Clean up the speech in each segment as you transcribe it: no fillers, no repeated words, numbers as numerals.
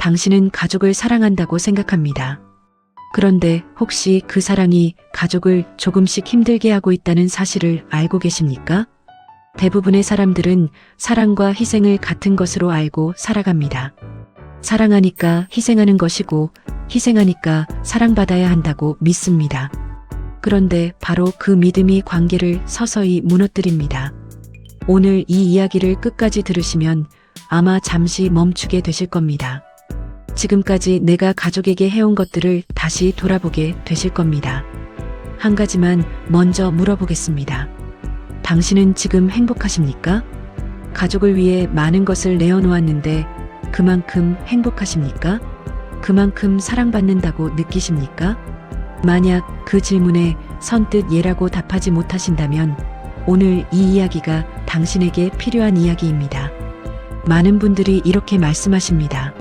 당신은 가족을 사랑한다고 생각합니다. 그런데 혹시 그 사랑이 가족을 조금씩 힘들게 하고 있다는 사실을 알고 계십니까? 대부분의 사람들은 사랑과 희생을 같은 것으로 알고 살아갑니다. 사랑하니까 희생하는 것이고 희생하니까 사랑받아야 한다고 믿습니다. 그런데 바로 그 믿음이 관계를 서서히 무너뜨립니다. 오늘 이 이야기를 끝까지 들으시면 아마 잠시 멈추게 되실 겁니다. 지금까지 내가 가족에게 해온 것들을 다시 돌아보게 되실 겁니다. 한 가지만 먼저 물어보겠습니다. 당신은 지금 행복하십니까? 가족을 위해 많은 것을 내어놓았는데 그만큼 행복하십니까? 그만큼 사랑받는다고 느끼십니까? 만약 그 질문에 선뜻 예라고 답하지 못하신다면 오늘 이 이야기가 당신에게 필요한 이야기입니다. 많은 분들이 이렇게 말씀하십니다.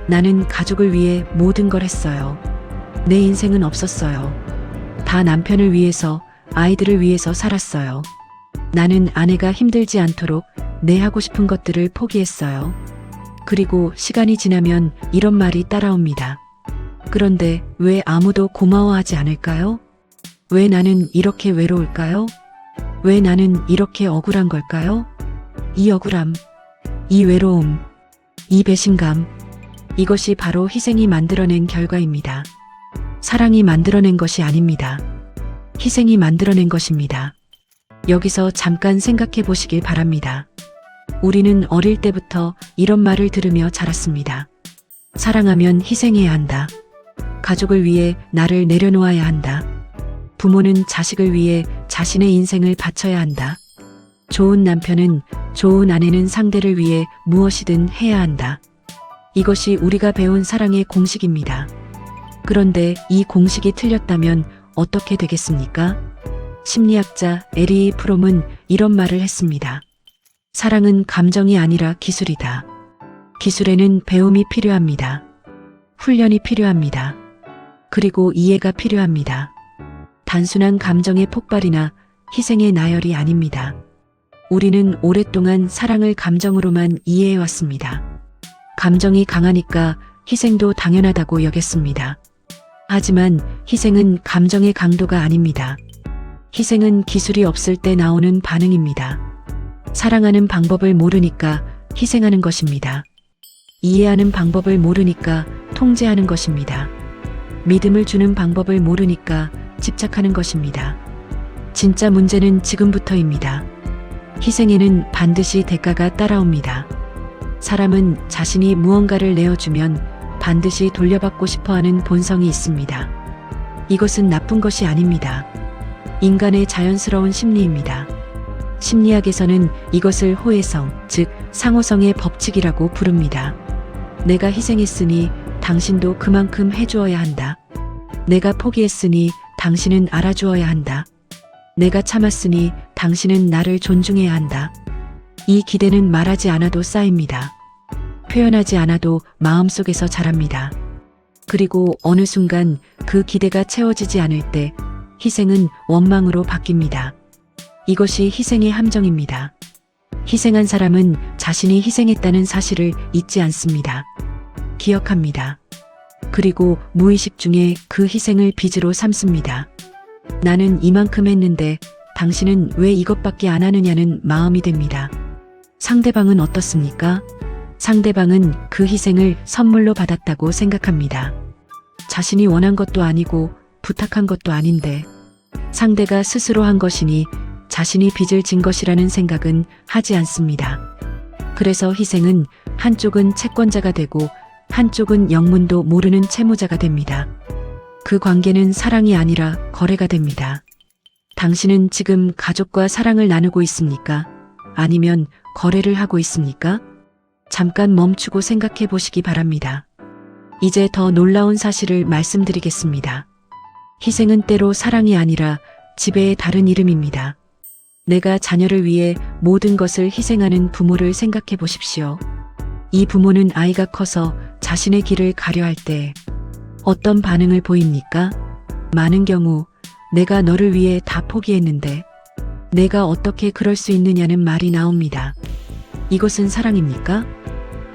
나는 가족을 위해 모든 걸 했어요. 내 인생은 없었어요. 다 남편을 위해서, 아이들을 위해서 살았어요. 나는 아내가 힘들지 않도록 내 하고 싶은 것들을 포기했어요. 그리고 시간이 지나면 이런 말이 따라옵니다. 그런데 왜 아무도 고마워하지 않을까요? 왜 나는 이렇게 외로울까요? 왜 나는 이렇게 억울한 걸까요? 이 억울함, 이 외로움, 이 배신감, 이것이 바로 희생이 만들어낸 결과입니다. 사랑이 만들어낸 것이 아닙니다. 희생이 만들어낸 것입니다. 여기서 잠깐 생각해 보시길 바랍니다. 우리는 어릴 때부터 이런 말을 들으며 자랐습니다. 사랑하면 희생해야 한다. 가족을 위해 나를 내려놓아야 한다. 부모는 자식을 위해 자신의 인생을 바쳐야 한다. 좋은 남편은, 좋은 아내는 상대를 위해 무엇이든 해야 한다. 이것이 우리가 배운 사랑의 공식입니다. 그런데 이 공식이 틀렸다면 어떻게 되겠습니까? 심리학자 에리 프롬은 이런 말을 했습니다. 사랑은 감정이 아니라 기술이다. 기술에는 배움이 필요합니다. 훈련이 필요합니다. 그리고 이해가 필요합니다. 단순한 감정의 폭발이나 희생의 나열이 아닙니다. 우리는 오랫동안 사랑을 감정으로만 이해해왔습니다. 감정이 강하니까 희생도 당연하다고 여겼습니다. 하지만 희생은 감정의 강도가 아닙니다. 희생은 기술이 없을 때 나오는 반응입니다. 사랑하는 방법을 모르니까 희생하는 것입니다. 이해하는 방법을 모르니까 통제하는 것입니다. 믿음을 주는 방법을 모르니까 집착하는 것입니다. 진짜 문제는 지금부터입니다. 희생에는 반드시 대가가 따라옵니다. 사람은 자신이 무언가를 내어주면 반드시 돌려받고 싶어하는 본성이 있습니다. 이것은 나쁜 것이 아닙니다. 인간의 자연스러운 심리입니다. 심리학에서는 이것을 호혜성, 즉 상호성의 법칙이라고 부릅니다. 내가 희생했으니 당신도 그만큼 해주어야 한다. 내가 포기했으니 당신은 알아주어야 한다. 내가 참았으니 당신은 나를 존중해야 한다. 이 기대는 말하지 않아도 쌓입니다. 표현하지 않아도 마음속에서 자랍니다. 그리고 어느 순간 그 기대가 채워지지 않을 때 희생은 원망으로 바뀝니다. 이것이 희생의 함정입니다. 희생한 사람은 자신이 희생했다는 사실을 잊지 않습니다. 기억합니다. 그리고 무의식 중에 그 희생을 빚으로 삼습니다. 나는 이만큼 했는데 당신은 왜 이것밖에 안 하느냐는 마음이 됩니다. 상대방은 어떻습니까? 상대방은 그 희생을 선물로 받았다고 생각합니다. 자신이 원한 것도 아니고 부탁한 것도 아닌데 상대가 스스로 한 것이니 자신이 빚을 진 것이라는 생각은 하지 않습니다. 그래서 희생은 한쪽은 채권자가 되고 한쪽은 영문도 모르는 채무자가 됩니다. 그 관계는 사랑이 아니라 거래가 됩니다. 당신은 지금 가족과 사랑을 나누고 있습니까? 아니면 거래를 하고 있습니까? 잠깐 멈추고 생각해 보시기 바랍니다. 이제 더 놀라운 사실을 말씀드리겠습니다. 희생은 때로 사랑이 아니라 지배의 다른 이름입니다. 내가 자녀를 위해 모든 것을 희생하는 부모를 생각해 보십시오. 이 부모는 아이가 커서 자신의 길을 가려 할 때 어떤 반응을 보입니까? 많은 경우 내가 너를 위해 다 포기했는데 내가 어떻게 그럴 수 있느냐는 말이 나옵니다. 이것은 사랑입니까?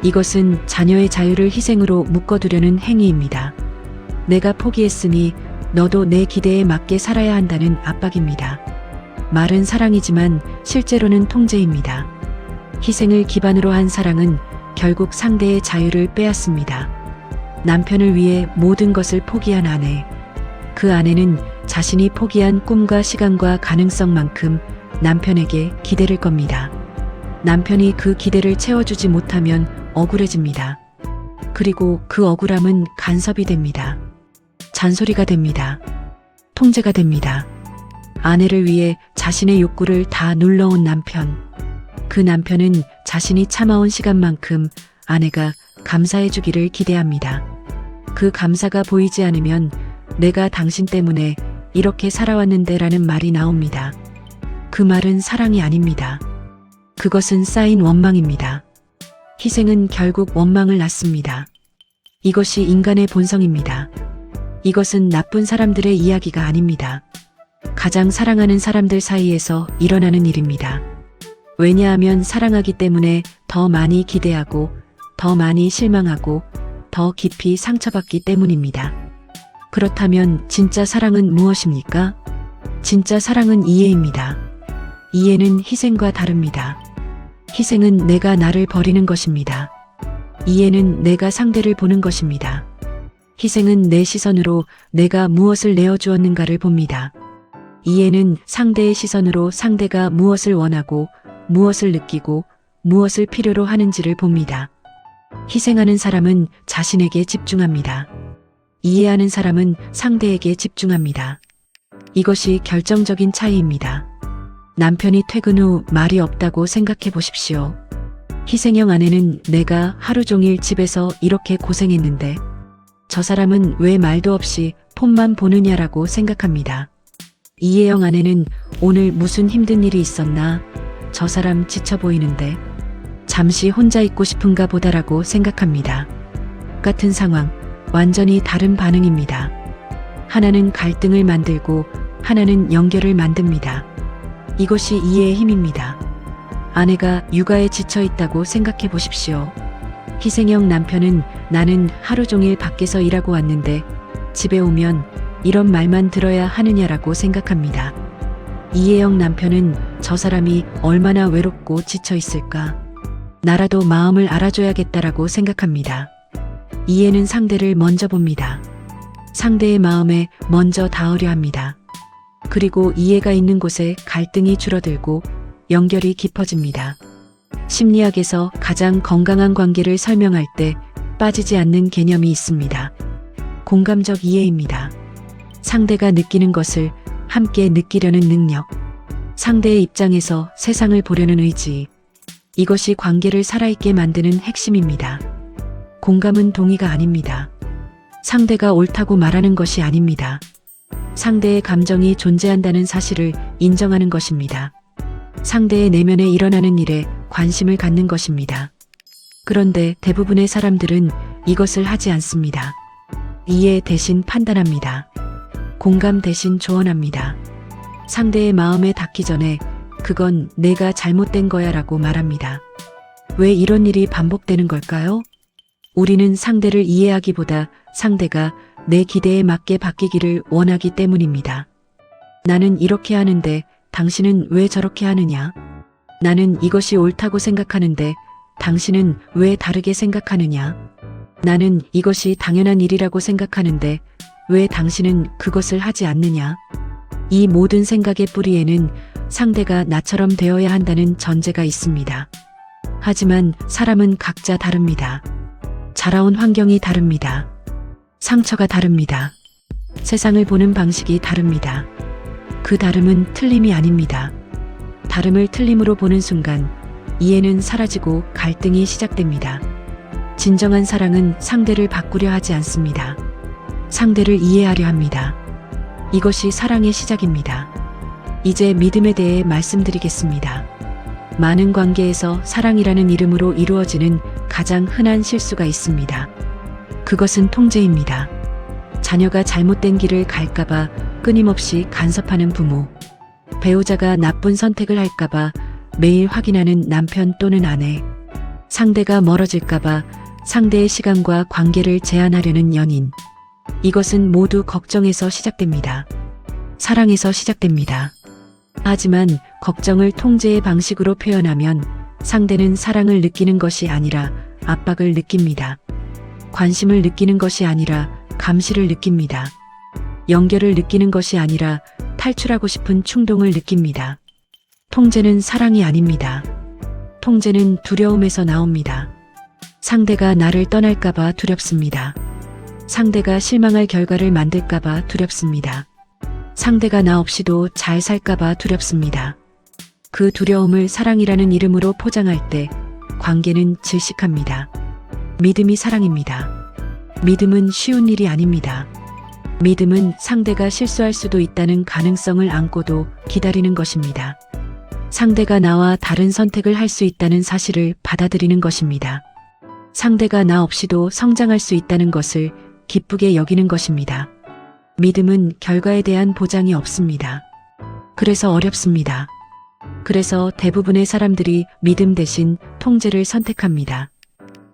이것은 자녀의 자유를 희생으로 묶어두려는 행위입니다. 내가 포기했으니 너도 내 기대에 맞게 살아야 한다는 압박입니다. 말은 사랑이지만 실제로는 통제입니다. 희생을 기반으로 한 사랑은 결국 상대의 자유를 빼앗습니다. 남편을 위해 모든 것을 포기한 아내. 그 아내는 자신이 포기한 꿈과 시간과 가능성만큼 남편에게 기대를 겁니다. 남편이 그 기대를 채워주지 못하면 억울해집니다. 그리고 그 억울함은 간섭이 됩니다. 잔소리가 됩니다. 통제가 됩니다. 아내를 위해 자신의 욕구를 다 눌러온 남편. 그 남편은 자신이 참아온 시간만큼 아내가 감사해주기를 기대합니다. 그 감사가 보이지 않으면 내가 당신 때문에 이렇게 살아왔는데 라는 말이 나옵니다. 그 말은 사랑이 아닙니다. 그것은 쌓인 원망입니다. 희생은 결국 원망을 낳습니다. 이것이 인간의 본성입니다. 이것은 나쁜 사람들의 이야기가 아닙니다. 가장 사랑하는 사람들 사이에서 일어나는 일입니다. 왜냐하면 사랑하기 때문에 더 많이 기대하고 더 많이 실망하고 더 깊이 상처받기 때문입니다. 그렇다면 진짜 사랑은 무엇입니까? 진짜 사랑은 이해입니다. 이해는 희생과 다릅니다. 희생은 내가 나를 버리는 것입니다. 이해는 내가 상대를 보는 것입니다. 희생은 내 시선으로 내가 무엇을 내어주었는가를 봅니다. 이해는 상대의 시선으로 상대가 무엇을 원하고 무엇을 느끼고 무엇을 필요로 하는지를 봅니다. 희생하는 사람은 자신에게 집중합니다. 이해하는 사람은 상대에게 집중합니다. 이것이 결정적인 차이입니다. 남편이 퇴근 후 말이 없다고 생각해 보십시오. 희생형 아내는 내가 하루 종일 집에서 이렇게 고생했는데 저 사람은 왜 말도 없이 폰만 보느냐라고 생각합니다. 이해형 아내는 오늘 무슨 힘든 일이 있었나? 저 사람 지쳐 보이는데 잠시 혼자 있고 싶은가 보다라고 생각합니다. 같은 상황, 완전히 다른 반응입니다. 하나는 갈등을 만들고 하나는 연결을 만듭니다. 이것이 이해의 힘입니다. 아내가 육아에 지쳐 있다고 생각해 보십시오. 희생형 남편은 나는 하루 종일 밖에서 일하고 왔는데 집에 오면 이런 말만 들어야 하느냐라고 생각합니다. 이해형 남편은 저 사람이 얼마나 외롭고 지쳐 있을까? 나라도 마음을 알아줘야겠다라고 생각합니다. 이해는 상대를 먼저 봅니다. 상대의 마음에 먼저 닿으려 합니다. 그리고 이해가 있는 곳에 갈등이 줄어들고 연결이 깊어집니다. 심리학에서 가장 건강한 관계를 설명할 때 빠지지 않는 개념이 있습니다. 공감적 이해입니다. 상대가 느끼는 것을 함께 느끼려는 능력, 상대의 입장에서 세상을 보려는 의지, 이것이 관계를 살아있게 만드는 핵심입니다. 공감은 동의가 아닙니다. 상대가 옳다고 말하는 것이 아닙니다. 상대의 감정이 존재한다는 사실을 인정하는 것입니다. 상대의 내면에 일어나는 일에 관심을 갖는 것입니다. 그런데 대부분의 사람들은 이것을 하지 않습니다. 이해 대신 판단합니다. 공감 대신 조언합니다. 상대의 마음에 닿기 전에 그건 내가 잘못된 거야 라고 말합니다. 왜 이런 일이 반복되는 걸까요? 우리는 상대를 이해하기보다 상대가 내 기대에 맞게 바뀌기를 원하기 때문입니다. 나는 이렇게 하는데 당신은 왜 저렇게 하느냐? 나는 이것이 옳다고 생각하는데 당신은 왜 다르게 생각하느냐? 나는 이것이 당연한 일이라고 생각하는데 왜 당신은 그것을 하지 않느냐? 이 모든 생각의 뿌리에는 상대가 나처럼 되어야 한다는 전제가 있습니다. 하지만 사람은 각자 다릅니다. 자라온 환경이 다릅니다. 상처가 다릅니다. 세상을 보는 방식이 다릅니다. 그 다름은 틀림이 아닙니다. 다름을 틀림으로 보는 순간 이해는 사라지고 갈등이 시작됩니다. 진정한 사랑은 상대를 바꾸려 하지 않습니다. 상대를 이해하려 합니다. 이것이 사랑의 시작입니다. 이제 믿음에 대해 말씀드리겠습니다. 많은 관계에서 사랑이라는 이름으로 이루어지는 가장 흔한 실수가 있습니다. 그것은 통제입니다. 자녀가 잘못된 길을 갈까봐 끊임없이 간섭하는 부모, 배우자가 나쁜 선택을 할까봐 매일 확인하는 남편 또는 아내, 상대가 멀어질까봐 상대의 시간과 관계를 제한하려는 연인. 이것은 모두 걱정에서 시작됩니다. 사랑에서 시작됩니다. 하지만 걱정을 통제의 방식으로 표현하면 상대는 사랑을 느끼는 것이 아니라 압박을 느낍니다. 관심을 느끼는 것이 아니라 감시를 느낍니다. 연결을 느끼는 것이 아니라 탈출하고 싶은 충동을 느낍니다. 통제는 사랑이 아닙니다. 통제는 두려움에서 나옵니다. 상대가 나를 떠날까봐 두렵습니다. 상대가 실망할 결과를 만들까봐 두렵습니다. 상대가 나 없이도 잘 살까봐 두렵습니다. 그 두려움을 사랑이라는 이름으로 포장할 때 관계는 질식합니다. 믿음이 사랑입니다. 믿음은 쉬운 일이 아닙니다. 믿음은 상대가 실수할 수도 있다는 가능성을 안고도 기다리는 것입니다. 상대가 나와 다른 선택을 할 수 있다는 사실을 받아들이는 것입니다. 상대가 나 없이도 성장할 수 있다는 것을 기쁘게 여기는 것입니다. 믿음은 결과에 대한 보장이 없습니다. 그래서 어렵습니다. 그래서 대부분의 사람들이 믿음 대신 통제를 선택합니다.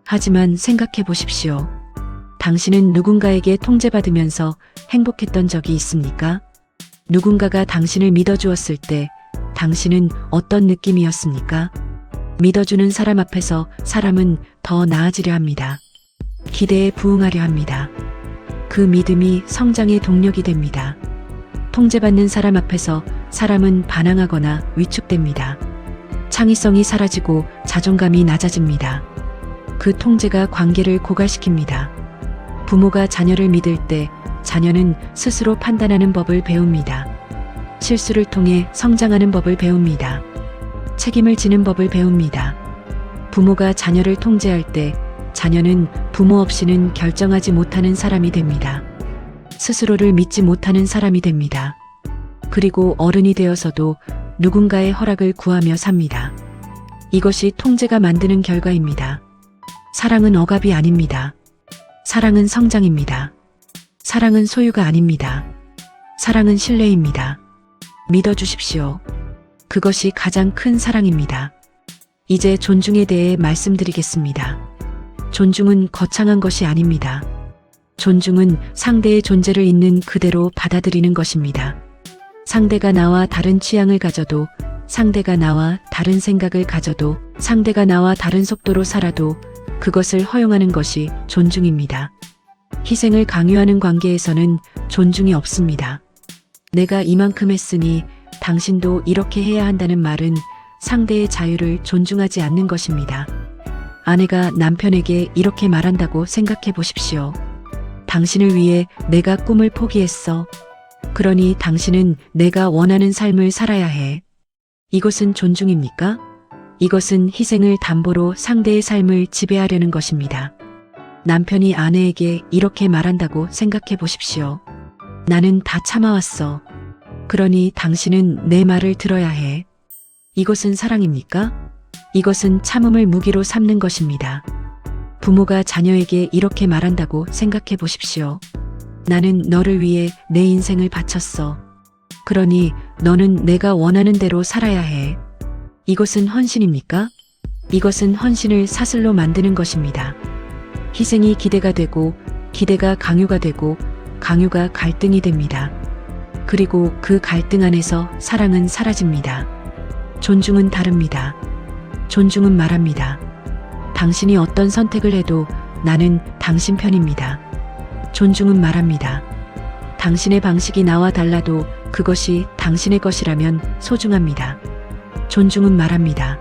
하지만 생각해 보십시오. 당신은 누군가에게 통제받으면서 행복했던 적이 있습니까? 누군가가 당신을 믿어주었을 때 당신은 어떤 느낌이었습니까? 믿어주는 사람 앞에서 사람은 더 나아지려 합니다. 기대에 부응하려 합니다. 그 믿음이 성장의 동력이 됩니다. 통제받는 사람 앞에서 사람은 반항하거나 위축됩니다. 창의성이 사라지고 자존감이 낮아집니다. 그 통제가 관계를 고갈시킵니다. 부모가 자녀를 믿을 때 자녀는 스스로 판단하는 법을 배웁니다. 실수를 통해 성장하는 법을 배웁니다. 책임을 지는 법을 배웁니다. 부모가 자녀를 통제할 때 자녀는 부모 없이는 결정하지 못하는 사람이 됩니다. 스스로를 믿지 못하는 사람이 됩니다. 그리고 어른이 되어서도 누군가의 허락을 구하며 삽니다. 이것이 통제가 만드는 결과입니다. 사랑은 억압이 아닙니다. 사랑은 성장입니다. 사랑은 소유가 아닙니다. 사랑은 신뢰입니다. 믿어주십시오. 그것이 가장 큰 사랑입니다. 이제 존중에 대해 말씀드리겠습니다. 존중은 거창한 것이 아닙니다. 존중은 상대의 존재를 있는 그대로 받아들이는 것입니다. 상대가 나와 다른 취향을 가져도, 상대가 나와 다른 생각을 가져도, 상대가 나와 다른 속도로 살아도 그것을 허용하는 것이 존중입니다. 희생을 강요하는 관계에서는 존중이 없습니다. 내가 이만큼 했으니 당신도 이렇게 해야 한다는 말은 상대의 자유를 존중하지 않는 것입니다. 아내가 남편에게 이렇게 말한다고 생각해 보십시오. 당신을 위해 내가 꿈을 포기했어. 그러니 당신은 내가 원하는 삶을 살아야 해. 이것은 존중입니까? 이것은 희생을 담보로 상대의 삶을 지배하려는 것입니다. 남편이 아내에게 이렇게 말한다고 생각해 보십시오. 나는 다 참아왔어. 그러니 당신은 내 말을 들어야 해. 이것은 사랑입니까? 이것은 참음을 무기로 삼는 것입니다. 부모가 자녀에게 이렇게 말한다고 생각해 보십시오. 나는 너를 위해 내 인생을 바쳤어. 그러니 너는 내가 원하는 대로 살아야 해. 이것은 헌신입니까? 이것은 헌신을 사슬로 만드는 것입니다. 희생이 기대가 되고, 기대가 강요가 되고, 강요가 갈등이 됩니다. 그리고 그 갈등 안에서 사랑은 사라집니다. 존중은 다릅니다. 존중은 말합니다. 당신이 어떤 선택을 해도 나는 당신 편입니다. 존중은 말합니다. 당신의 방식이 나와 달라도 그것이 당신의 것이라면 소중합니다. 존중은 말합니다.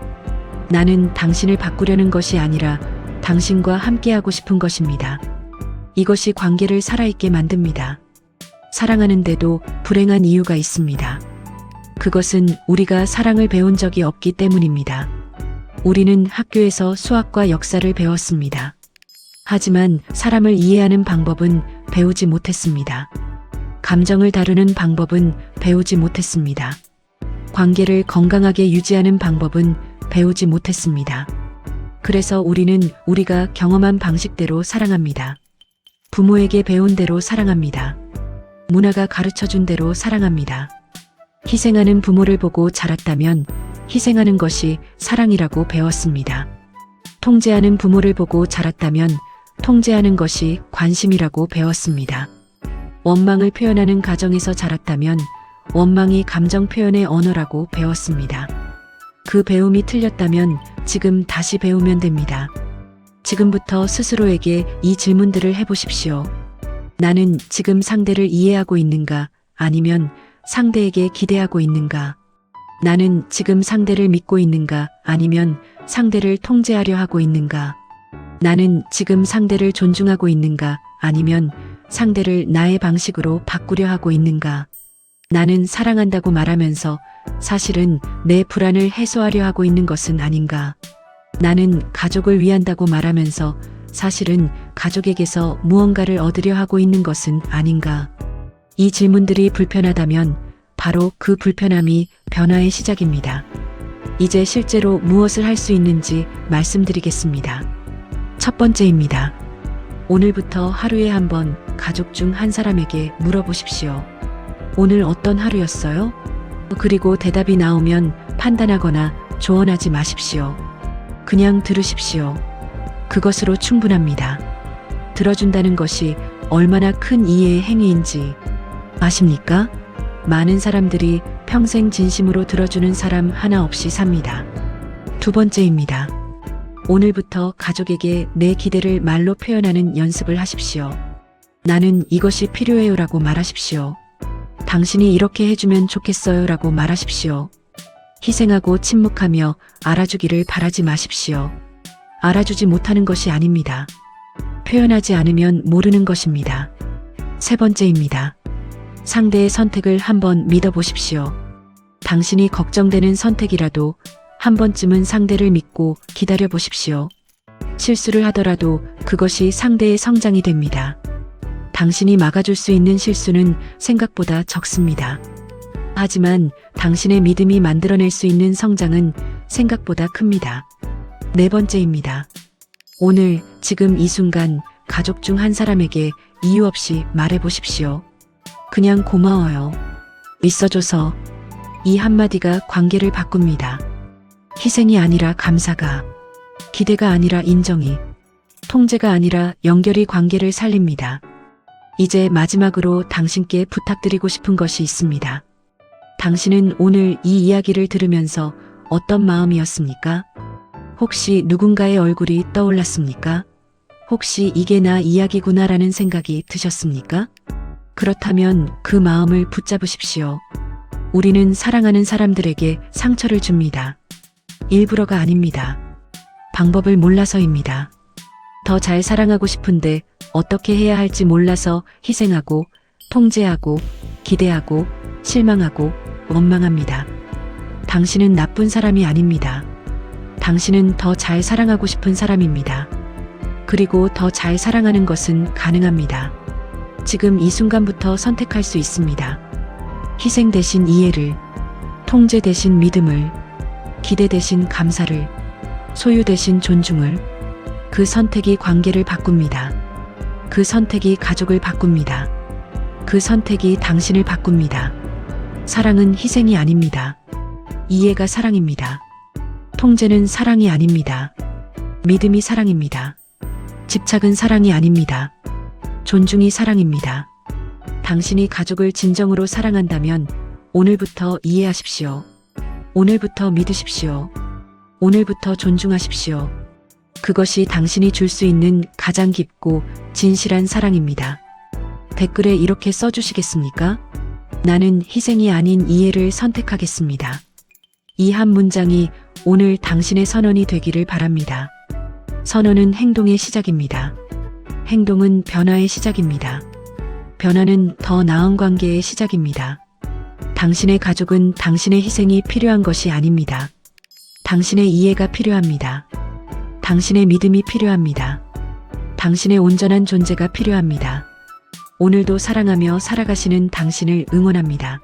나는 당신을 바꾸려는 것이 아니라 당신과 함께하고 싶은 것입니다. 이것이 관계를 살아있게 만듭니다. 사랑하는데도 불행한 이유가 있습니다. 그것은 우리가 사랑을 배운 적이 없기 때문입니다. 우리는 학교에서 수학과 역사를 배웠습니다. 하지만 사람을 이해하는 방법은 배우지 못했습니다. 감정을 다루는 방법은 배우지 못했습니다. 관계를 건강하게 유지하는 방법은 배우지 못했습니다. 그래서 우리는 우리가 경험한 방식대로 사랑합니다. 부모에게 배운 대로 사랑합니다. 문화가 가르쳐준 대로 사랑합니다. 희생하는 부모를 보고 자랐다면 희생하는 것이 사랑이라고 배웠습니다. 통제하는 부모를 보고 자랐다면 통제하는 것이 관심이라고 배웠습니다. 원망을 표현하는 가정에서 자랐다면 원망이 감정 표현의 언어라고 배웠습니다. 그 배움이 틀렸다면 지금 다시 배우면 됩니다. 지금부터 스스로에게 이 질문들을 해보십시오. 나는 지금 상대를 이해하고 있는가? 아니면 상대에게 기대하고 있는가? 나는 지금 상대를 믿고 있는가? 아니면 상대를 통제하려 하고 있는가? 나는 지금 상대를 존중하고 있는가? 아니면 상대를 나의 방식으로 바꾸려 하고 있는가? 나는 사랑한다고 말하면서 사실은 내 불안을 해소하려 하고 있는 것은 아닌가? 나는 가족을 위한다고 말하면서 사실은 가족에게서 무언가를 얻으려 하고 있는 것은 아닌가? 이 질문들이 불편하다면 바로 그 불편함이 변화의 시작입니다. 이제 실제로 무엇을 할 수 있는지 말씀드리겠습니다. 첫 번째입니다. 오늘부터 하루에 한 번 가족 중 한 사람에게 물어보십시오. 오늘 어떤 하루였어요? 그리고 대답이 나오면 판단하거나 조언하지 마십시오. 그냥 들으십시오. 그것으로 충분합니다. 들어준다는 것이 얼마나 큰 이해의 행위인지 아십니까? 많은 사람들이 평생 진심으로 들어주는 사람 하나 없이 삽니다. 두 번째입니다. 오늘부터 가족에게 내 기대를 말로 표현하는 연습을 하십시오. 나는 이것이 필요해요라고 말하십시오. 당신이 이렇게 해주면 좋겠어요 라고 말하십시오. 희생하고 침묵하며 알아주기를 바라지 마십시오. 알아주지 못하는 것이 아닙니다. 표현하지 않으면 모르는 것입니다. 세 번째입니다. 상대의 선택을 한번 믿어보십시오. 당신이 걱정되는 선택이라도 한 번쯤은 상대를 믿고 기다려보십시오. 실수를 하더라도 그것이 상대의 성장이 됩니다. 당신이 막아줄 수 있는 실수는 생각보다 적습니다. 하지만 당신의 믿음이 만들어낼 수 있는 성장은 생각보다 큽니다. 네 번째입니다. 오늘 지금 이 순간 가족 중 한 사람에게 이유 없이 말해보십시오. 그냥 고마워요. 있어줘서. 이 한마디가 관계를 바꿉니다. 희생이 아니라 감사가, 기대가 아니라 인정이, 통제가 아니라 연결이 관계를 살립니다. 이제 마지막으로 당신께 부탁드리고 싶은 것이 있습니다. 당신은 오늘 이 이야기를 들으면서 어떤 마음이었습니까? 혹시 누군가의 얼굴이 떠올랐습니까? 혹시 이게 나 이야기구나라는 생각이 드셨습니까? 그렇다면 그 마음을 붙잡으십시오. 우리는 사랑하는 사람들에게 상처를 줍니다. 일부러가 아닙니다. 방법을 몰라서입니다. 더 잘 사랑하고 싶은데 어떻게 해야 할지 몰라서 희생하고, 통제하고, 기대하고, 실망하고, 원망합니다. 당신은 나쁜 사람이 아닙니다. 당신은 더 잘 사랑하고 싶은 사람입니다. 그리고 더 잘 사랑하는 것은 가능합니다. 지금 이 순간부터 선택할 수 있습니다. 희생 대신 이해를, 통제 대신 믿음을, 기대 대신 감사를, 소유 대신 존중을. 그 선택이 관계를 바꿉니다. 그 선택이 가족을 바꿉니다. 그 선택이 당신을 바꿉니다. 사랑은 희생이 아닙니다. 이해가 사랑입니다. 통제는 사랑이 아닙니다. 믿음이 사랑입니다. 집착은 사랑이 아닙니다. 존중이 사랑입니다. 당신이 가족을 진정으로 사랑한다면 오늘부터 이해하십시오. 오늘부터 믿으십시오. 오늘부터 존중하십시오. 그것이 당신이 줄 수 있는 가장 깊고 진실한 사랑입니다. 댓글에 이렇게 써주시겠습니까? 나는 희생이 아닌 이해를 선택하겠습니다. 이 한 문장이 오늘 당신의 선언이 되기를 바랍니다. 선언은 행동의 시작입니다. 행동은 변화의 시작입니다. 변화는 더 나은 관계의 시작입니다. 당신의 가족은 당신의 희생이 필요한 것이 아닙니다. 당신의 이해가 필요합니다. 당신의 믿음이 필요합니다. 당신의 온전한 존재가 필요합니다. 오늘도 사랑하며 살아가시는 당신을 응원합니다.